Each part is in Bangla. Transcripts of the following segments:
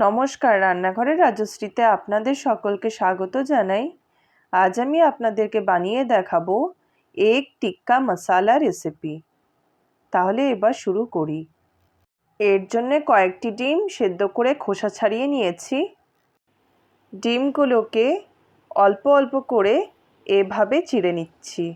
নমস্কার, রান্নাঘরের রাজশ্রীতে আপনাদের সকলকে স্বাগত জানাই। আজ আমি আপনাদেরকে বানিয়ে দেখাবো এগ টিক্কা মশালা রেসিপি। তাহলে এবার শুরু করি। এর জন্য কয়েকটি ডিম সেদ্ধ করে খোসা ছাড়িয়ে নিয়েছি। ডিমগুলোকে অল্প অল্প করে এভাবে চিড়ে নিচ্ছি।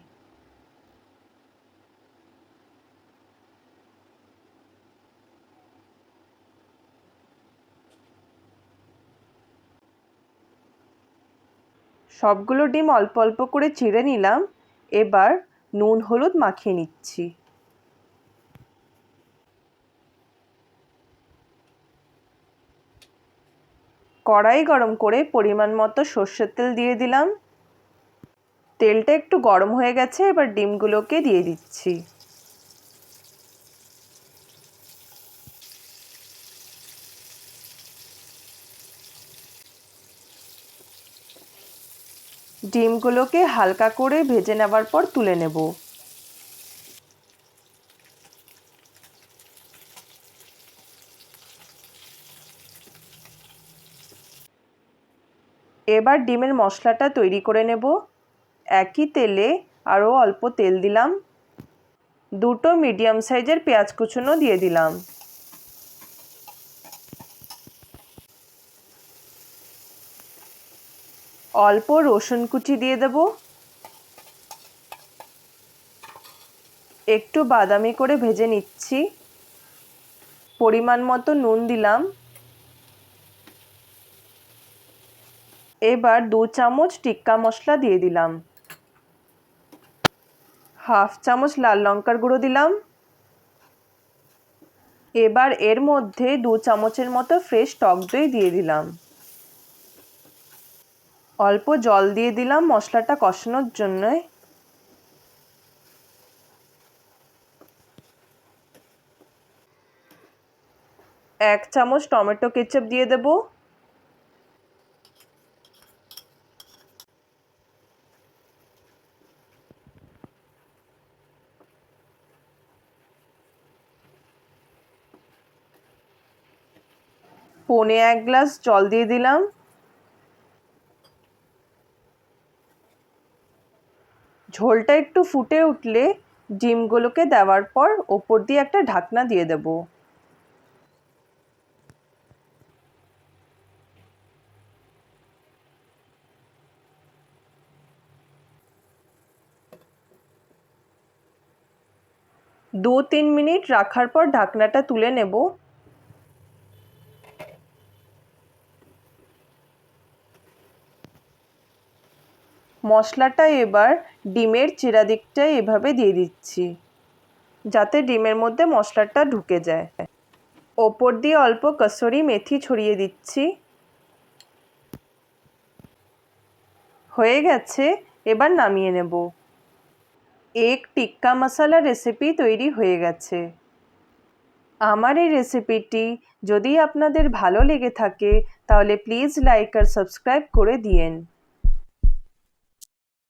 সবগুলো ডিম অল্প অল্প করে চিড়ে নিলাম। এবার নুন হলুদ মাখিয়ে নিচ্ছি। কড়াই গরম করে পরিমাণ মতো সর্ষের তেল দিয়ে দিলাম। তেলটা একটু গরম হয়ে গেছে, এবার ডিমগুলোকে দিয়ে দিচ্ছি। ডিমগুলোকে হালকা করে ভেজে নেওয়ার পর তুলে নেব। এবার ডিমের মশলাটা তৈরি করে নেব। একই তেলে আরও অল্প তেল দিলাম। দুটো মিডিয়াম সাইজের পেঁয়াজ কুচনো দিয়ে দিলাম। অল্প রসুন কুচি দিয়ে দেব। একটু বাদামি করে ভেজে নিচ্ছি। পরিমাণ মতো নুন দিলাম। এবার 2 চামচ টিক্কা মশলা দিয়ে দিলাম। হাফ চামচ লাল লঙ্কার গুঁড়ো দিলাম। এবার এর মধ্যে 2 চামচের মতো ফ্রেশ টক দই দিয়ে দিলাম। অল্প জল দিয়ে দিলাম মশলাটা কষানোর জন্য। 1 চামচ টমেটো কেচাপ দিয়ে দেব। পৌনে 1 গ্লাস জল দিয়ে দিলাম। ঝোলটা একটু ফুটে উঠলে ডিমগুলোকে দেওয়ার পর ওপর দিয়ে একটা ঢাকনা দিয়ে দেব। দু 3 মিনিট রাখার পর ঢাকনাটা তুলে নেব। মশলাটা এবার ডিমের চিরা দিকটায় এভাবে দিয়ে দিচ্ছি, যাতে ডিমের মধ্যে মশলাটা ঢুকে যায়। ওপর দিয়ে অল্প কসুরি মেথি ছড়িয়ে দিচ্ছি। হয়ে গেছে, এবার নামিয়ে নেব। এগ টিক্কা মশালা রেসিপি তৈরি হয়ে গেছে। আমার এই রেসিপিটি যদি আপনাদের ভালো লেগে থাকে তাহলে প্লিজ লাইক আর সাবস্ক্রাইব করে দিয়েন।